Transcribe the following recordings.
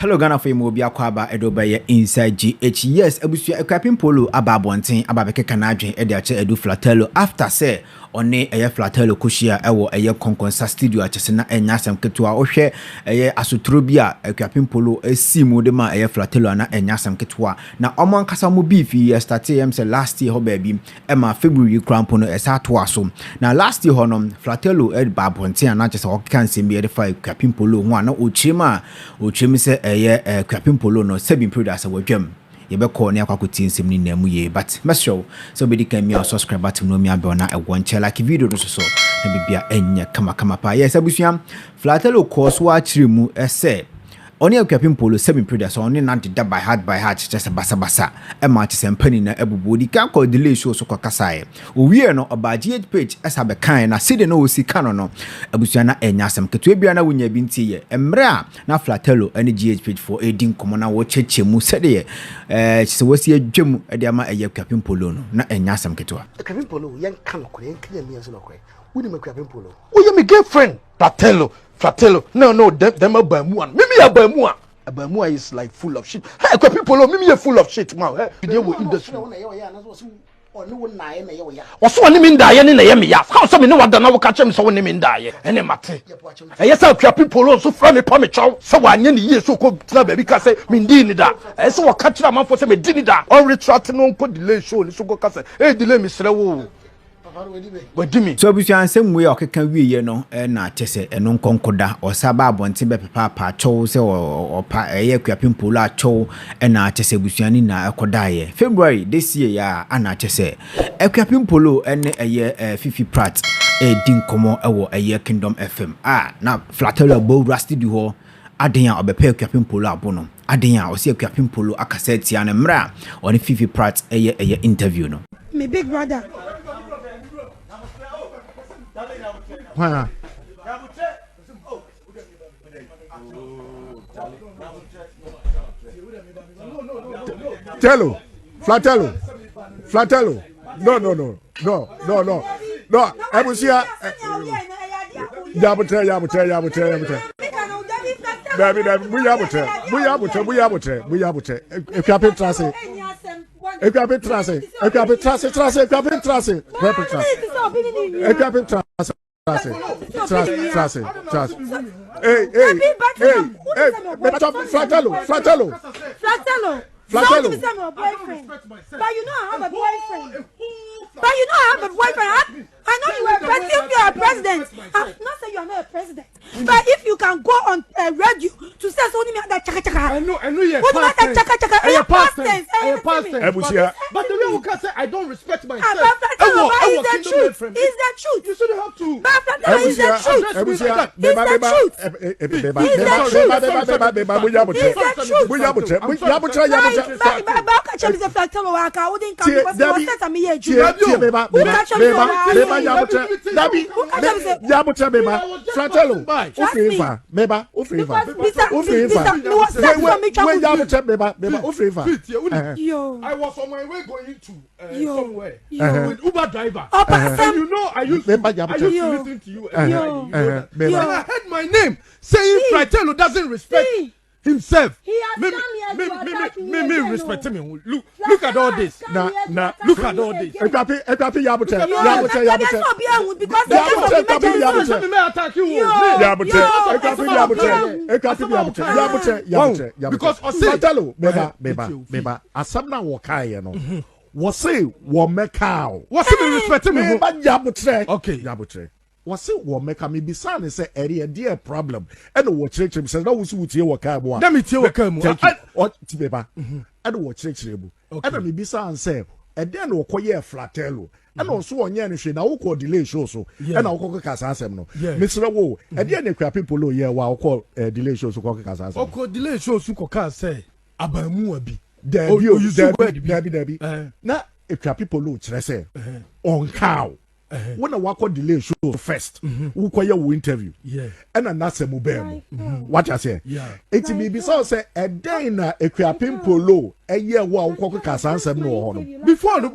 Hello Ghana for you bia kwaba edobaye inside GH. Yes, Abusia Akuapem Poloo ababonten ababeke kanadwen e de ache Adu Flatelo after say one eye Flatelo kushia ewo eye konkonsa studio achese na enyasem ketua ohwe eye asotro bia Akuapem Poloo esimu de ma eye Flatelo na enyasem ketua na omo ankasa mo beef ye start ym last year ho baby e ma February crampo no esa to aso na last year honom Flatelo e babonten na achese o kan sem be de fa Akuapem Poloo ho na ochim se eye Akuapem Poloo no sebi producer wadwam ye be call ne akwakotin nsem ni namu ye but mesho so be dikan mi subscribe button no mi abe na ewon che like video do so na bibia enya kama pa yes abusuam Flatelo course wa chire mu ese oni Akuapem Poloo sebi producer oni na de by heart just basa e ma che sempani na ebubodi kan call delay show so kokasae owie no oba GH page esa be kan na sede no osi kan no abusua na enya asem keto bia na wonya bi ntie ye emre a na Flatelo ani GH page for edin komo na wo chechemu sede ye se wosi adwam e de ama eye Akuapem Poloo no na enya asem keto Akuapem Poloo yen kan no kore yen mi enso no kore woni Akuapem Poloo o ye me girlfriend Flatelo no them abamu mimi abamu is like full of shit. Hey Akuapem Poloo mimi is full of shit man. Hey video wo industry oso woni mi ndaye ne na ye me ya how so me ne wada na wo ka chem so woni mi ndaye ene mate eye sa Akuapem Poloo so fra me pa me chaw so wanye ne yie so ko tena ba bi ka say me ndi ni da e so wo ka kira manfo say me di ni da on retract no ko delay show ni so go ka say e delay mi sere wo so abusuan nsem we okeka wiye no na chese eno nkonkoda osaba abonte be papa chow se opa eye Akuapem Poloo achow na chese abusuan ni na ekoda ye February this year ya ana chese Akuapem Poloo ene eye Fifi Pratt din komo ewo eye Kingdom FM na Flatelo bo studio ho aden a obepe Akuapem Poloo abono aden a osi Akuapem Poloo akaseti ana mra oni Fifi Pratt eye interview no my big brother Flatelo. No. Abusia. Yabute. Baby, buyabute. Akuapem trase. Flatelo. My boyfriend. But you know I have a boyfriend. I know you are president. You are a president. I'm not saying you are not a president. But if you can go on radio to say so, that chaka. I know you. What about that chaka? I past tense. But the way you can say I don't respect myself. Is the truth. You shouldn't have to. Is the I was on my way going to somewhere with Uber driver. And you know I used to listen to you and I heard my name saying Flatelo doesn't respect himself. He has me respect him. Look at all this. Look at all this. Because Flatelo, Asamna Wakaye no. Was say Womekao. What's he respecting me? Okay, Yabutre. Was say Womeka me be son say area dear problem. And what church says no would you work out. Let me tell you what Tibeba. And what church able. And me be son say, and then we'll call ye Flatelo. And also on Yanishin, now call delay show so. And I'll call Casasem no. Mr. Wo, and then Akuapem Poloo here while call delay shows to call Casasem. Or call delay shows to call say Abamuabi. Debbie. Now, Akuapem Poloo, say, on cow. When I walk on delay show first, who call your interview, and another mobile. What I say, it's me be so say a day na Akuapem Poloo, a year while Coca Casan no before me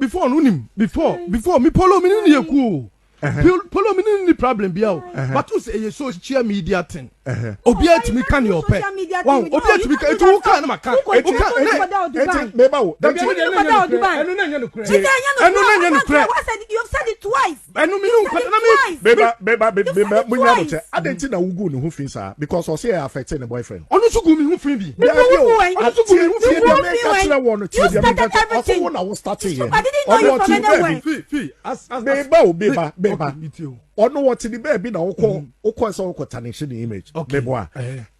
Poloo me cool. Polo me ni problem biao. But who say social media thing? Obia to me can your pet. Wow, obia to me can to can ma can. Meba, you said it twice. I didn't know who go who feels because I say affecting the boyfriend. Onu su go me who free be. I didn't know you from anywhere. Beba. Ono what the baby na okọ so okọ tarnish the image. Bebo.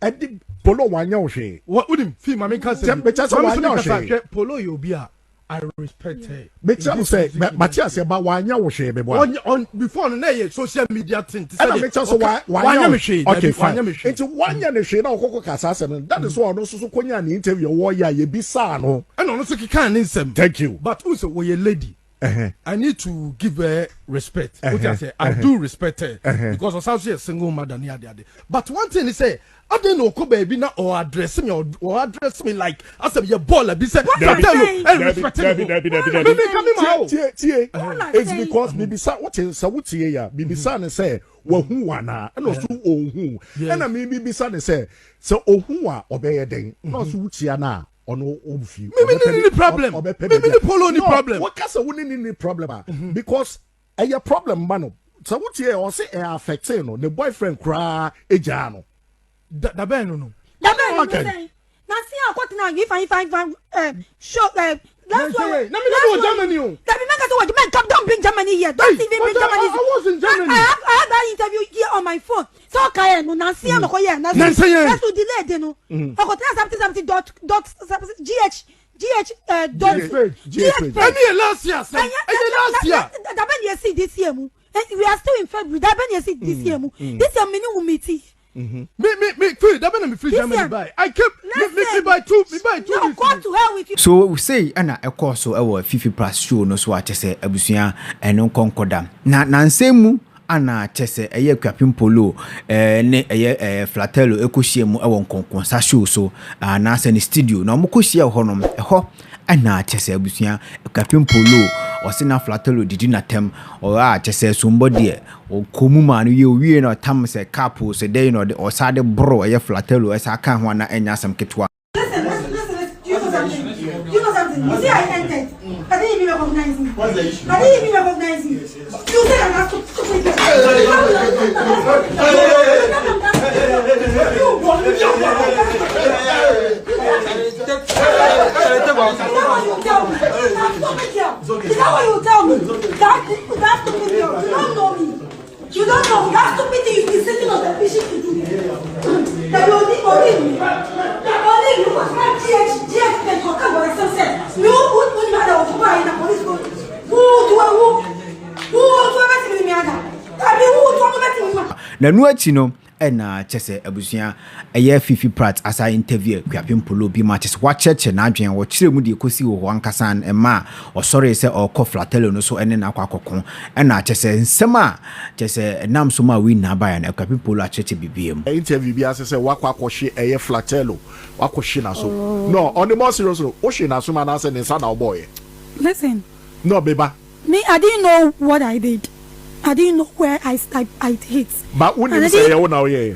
Edi Polo wanya ohwe. What would him feel mama can say. Polo you be I respect her. Mecha say Matthias say ba wanya ohwe bebo. On before no na social media thing. And mecha so wanya ohwe. Okay fine. It's wanya ne hwe na okọ kasa asem. That is why ono so konya ni interview wo ya ye bisa no. And ono so kikan ni nsem. Thank you. But who say we a lady? I need to give her respect. I do respect her because of how she is a single mother. But one thing is say, I don't know, baby, now or address me or address me like I said, your baller. Be said, it's because Bibisa what is Sawuti ya Bibisa and say, well, who wana and also who and I mean Bibisa say, so who obey a day, not Sutiana. No maybe problem. Maybe Polo any problem. What can say any problem? Because a problem, man. So what you or say affect no the boyfriend cry ejano. Da ben no. Da ben okay. Na see akoti na if I show that's why. Na me go Germany o. That be make what man don't bring Germany here. Don't even bring Germany. I was in Germany. I had that interview here on my phone. So okay no na see no ko here. Na that's to delay dey no. Akoti something dot gh any last year say last year. That ben you see this year mu. We are still in February. That ben you see this year mu. This year minimum meeting. Me free. That mean me free Germany buy. I keep me buy two. No, go to hell with you. So we say ana ekọ so ewo Fifi Plus show no so atese abusua eno konkoda. Na nsemu ana atese eye Akuapem Poloo ne eye Flatelo ekohie mu ewo nkonkonsa show so na se ne studio na omokohie honom eho ana atese abusua Akuapem Poloo osina Flatelo didi na tem o atese somebody o komu ma no ye owie na tam se couple se dey no o sade bro eye Flatelo esa kan ho na enya asem ketwa. Listen. You know something? You see, I entered. I didn't even recognize me. What's the issue? I didn't even recognize you. You said I'm not stupid. Is that what you tell me? That stupid girl. You don't know me. You don't know me. That stupid thing you've been sitting on the fishing to do. That you only you was not GH for cover yourself. You would matter of why in the police go. Who me ada? I mean who to me. Na nu achi no na chese abusua eye Fifi Pratt asa interview Akuapem Poloo bi ma chese wa cheche na adwen wo kire mu de kosi wo ankasa ma o sorry se o ko Flatelo no so ene na akokon na chese nsema chese nam so ma wi na ba ya na Akuapem Poloo a cheche bibiem interview bi ase se wakwakohye eye Flatelo wakohye na so no on the more serious o hye na so ma na se ne sa na boy. Listen, no beba me I didn't know what I did. I didn't know where I hit. But when you say you know yeah.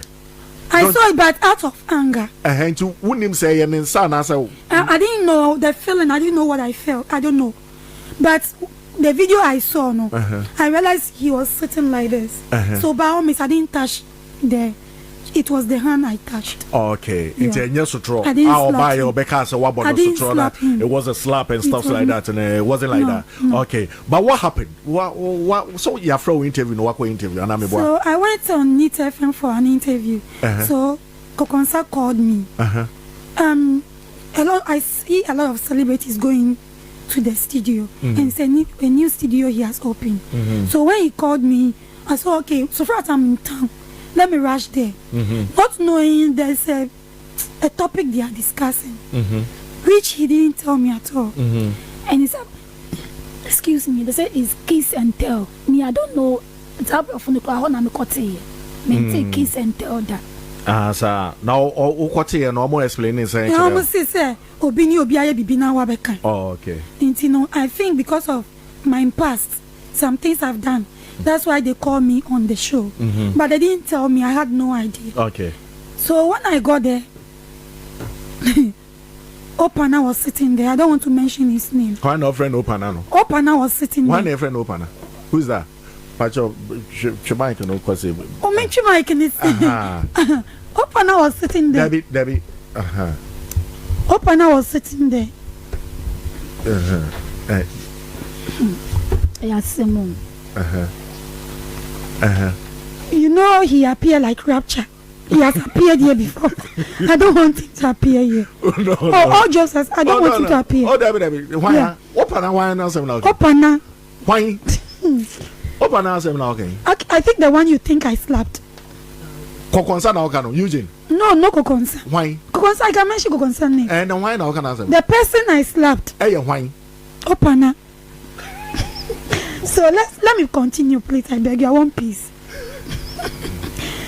I saw it but out of anger. To when him say and son I said I didn't know the feeling. I didn't know what I felt. I don't know. But the video I saw I realized he was sitting like this. So by all means I didn't touch it was the hand I touched. Okay. Yeah. I didn't slap him. It was a slap and stuff like that, and it wasn't like that. No. Okay. But what happened? What so your friend interview, no interview, so I went on Neat FM for an interview. So Kokonsa called me. I see a lot of celebrities going to the studio and said a new studio he has opened. So when he called me, I said, okay, so far as I'm in town, let me rush there. Not knowing there's a topic they are discussing, which he didn't tell me at all. And he said, excuse me, they said it's kiss and tell. Me, I don't know. It's how often the kiss and tell that. Sir. Now, what you no explaining saying? I almost say, Obini Obiaye Bibina Wabeka. Oh, okay. And I think because of my past, some things I've done, That's why they called me on the show. But they didn't tell me. I had no idea. Okay. So when I got there, Opana was sitting there. I don't want to mention his name. Why no friend Opana? No. Opana was sitting Why there. no friend Opana? Who's that? Pacho Chimike no kwase. Oh, me Chimike is. Opana was sitting there. Debbie. Opana was sitting there. Yes, You know he appeared like Rapture. He has appeared here before. I don't want him to appear here. No. All jokes aside, I don't want him to appear. Oh, Debbie. Why? Yeah. Opana now some now. Opana. Why? Opana some now okay. I think the one you think I slapped. Kokonsa now can Eugene. No Kokonsa. Why? Kokonsa, I can mention Kokonsa name. And why now can I say? The person I slapped. Hey, why? Opana. So let me continue, please. I beg you. I want peace.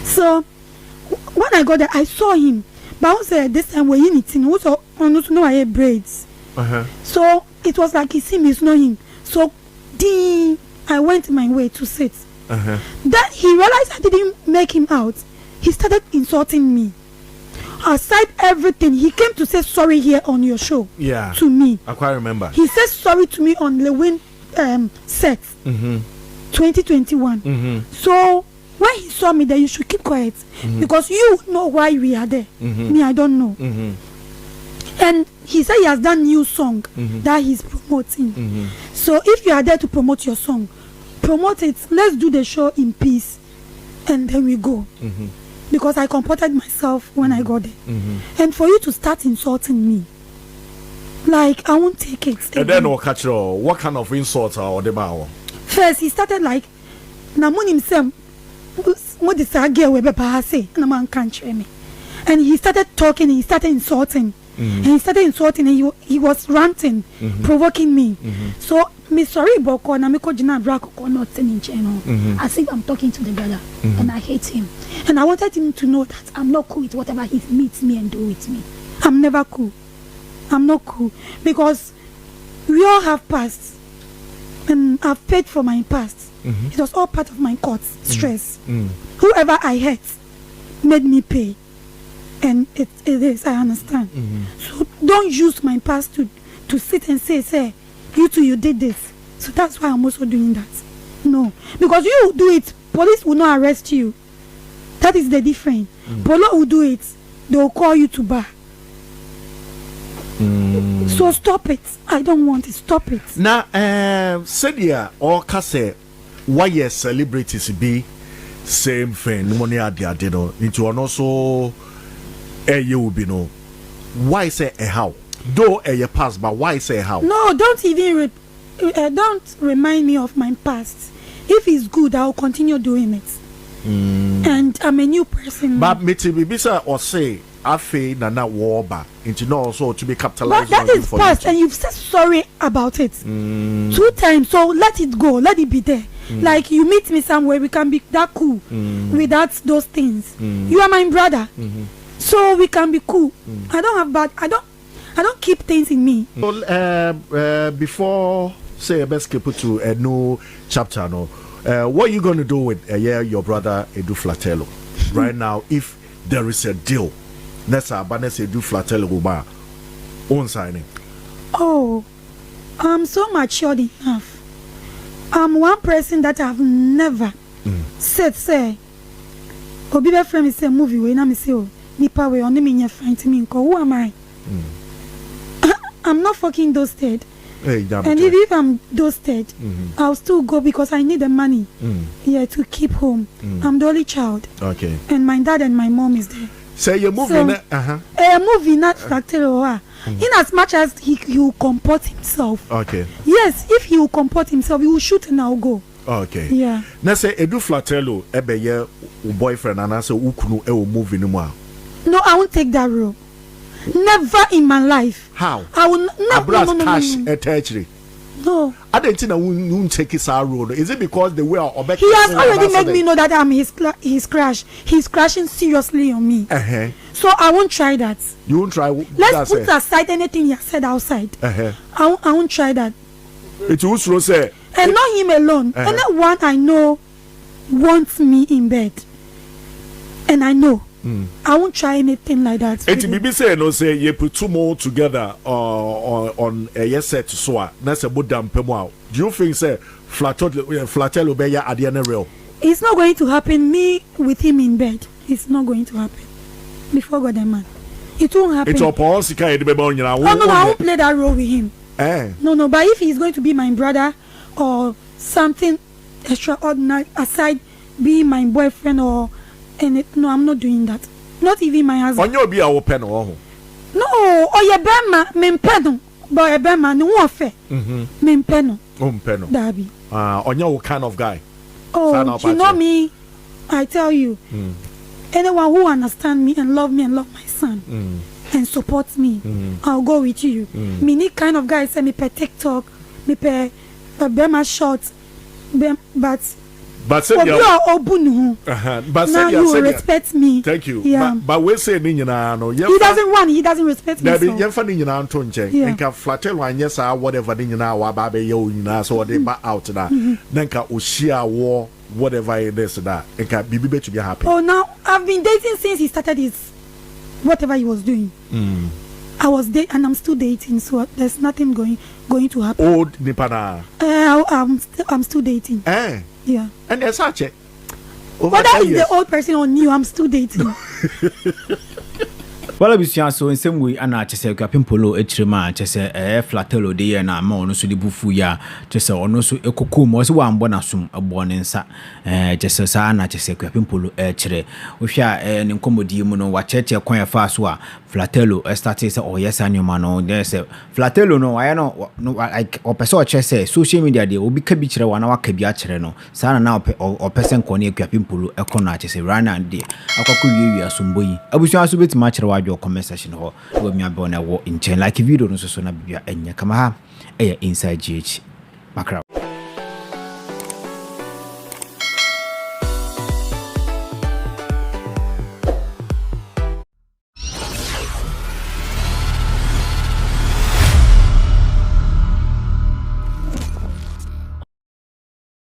So when I got there, I saw him. But I was this time we're in it. Also, I had braids. So it was like he see me, it's not him. So I went my way to sit. Then he realized I didn't make him out. He started insulting me. Aside everything, he came to say sorry here on your show. Yeah. To me. I quite remember. He said sorry to me on Lewin set. 2021. So when he saw me there, you should keep quiet because you know why we are there. Me, I don't know. And he said he has done new song that he's promoting. So if you are there to promote your song, promote it. Let's do the show in peace, and then we go. Because I comported myself when I got there. And for you to start insulting me, like, I won't take it. And then we'll catch what kind of insults are the bow? First, he started like, Namun himself, what did I get away by say? Naman can't try me. And he started talking, he started insulting. And he started insulting, and he was ranting, provoking me. So, me sorry, Boko, na me ko jina brako ko not in channel. As if I'm talking to the brother, and I hate him. And I wanted him to know that I'm not cool with whatever he meets me and do with me. I'm never cool. I'm not cool because we all have past, and I've paid for my past. It was all part of my court stress. Whoever I hurt made me pay, and it is. I understand. So don't use my past to sit and say you too, you did this. So that's why I'm also doing that. No, because you do it, police will not arrest you. That is the difference. Police will do it, they will call you to bar. So stop it. I don't want it. Stop it. Now, said ya or kase why yes celebrities be same thing. Money at the adeno into an also you will be no. Why say a how? Though a pass, but why say how? No, don't even don't remind me of my past. If it's good, I'll continue doing it. And I'm a new person. But me to be bisa or say afe na na warba into no also to be capitalized. But that is past, and you've said sorry about it 2 times. So let it go. Let it be there. Like you meet me somewhere, we can be that cool without those things. You are my brother, so we can be cool. I don't have bad. I don't keep things in me. So, before say best keep to a new chapter, no. What are you going to do with your brother Adu Flatelo right now? If there is a deal, let's say Adu Flatelo will buy own signing. Oh, I'm so matured enough. I'm one person that I've never said say. Obi be friend me say movie we na me say oh nipa we only me your friend to me nko who am I? I'm not fucking toasted. Hey, and if I'm toasted, I'll still go because I need the money. To keep home. I'm the only child. Okay. And my dad and my mom is there. Say you're moving. A movie not Flatelo. In as much as he will comport himself. Okay. Yes, if he will comport himself, he will shoot and I'll go. Okay. Yeah. Now say Adu Flatelo ebe ye boyfriend and I say ukunu e will move in more. No, I won't take that role. Never in my life. How? I will no. Cash eternity. No. I don't think I won't take his road. Is it because the way he has already made me know that I'm his crash. He's crashing seriously on me. So I won't try that. You won't try. Let's put aside anything he has said outside. I won't try that. It will say And not him alone. Anyone I know wants me in bed. And I know. I won't try anything like that. It be say no say you put two more together on a yes set so that's a budam pemo. Do you think say Flatelo be ya adiana real? It's not going to happen. Me with him in bed. It's not going to happen. Before God and man. It won't happen. It's all sika e be bon nyina. No, I won't play that role with him. No, but if he's going to be my brother or something extraordinary aside being my boyfriend or no, I'm not doing that. Not even my husband. On you be our pen or no, or your bema, mempeno, but a bema, no one fair. Mempeno. Peno. Darby. On your kind of guy. Oh, you know me, I tell you. Anyone who understands me and love my son and supports me, I'll go with you. Me need kind of guy say me per TikTok, me per bema short, but say you but now you will respect me. Thank you. Yeah. But we say no. He doesn't respect me. There be yen funny na ntonche. Nka Flatelo anyesa whatever ni na wa ba be ye nyina so they ba out na. Nka oshia war whatever it is that. Nka bibi be to be happy. Oh, now I've been dating since he started his whatever he was doing. I was dating and I'm still dating, so there's nothing going to happen. Old Nipana. I'm still dating. Yeah. And there's such a whether it's the old person or new, I'm still dating. Well, I so in some way, and I just say, Akuapem Poloo, H0Mmint, just say, Flatelo, de and I'm on so the bufuya, just say, or no, so a cocoon was one bonasum, a born in sa, just as I just say, Akuapem Poloo, H0. We share an incommodium, what church a quite fast wa, Flatelo, started, or yes, and your man, there's a Flatelo, no, I know, no, like, or person, say, social media, they will be cabitre one hour cabiatre, Sana now, or person, Akuapem Poloo, a corner, just say, Rana and dear, Akaku, you are some boy. I wish I was a bit much your comment section ho we me abona wo in chain like video no so na bia enya kama ha inside GH makra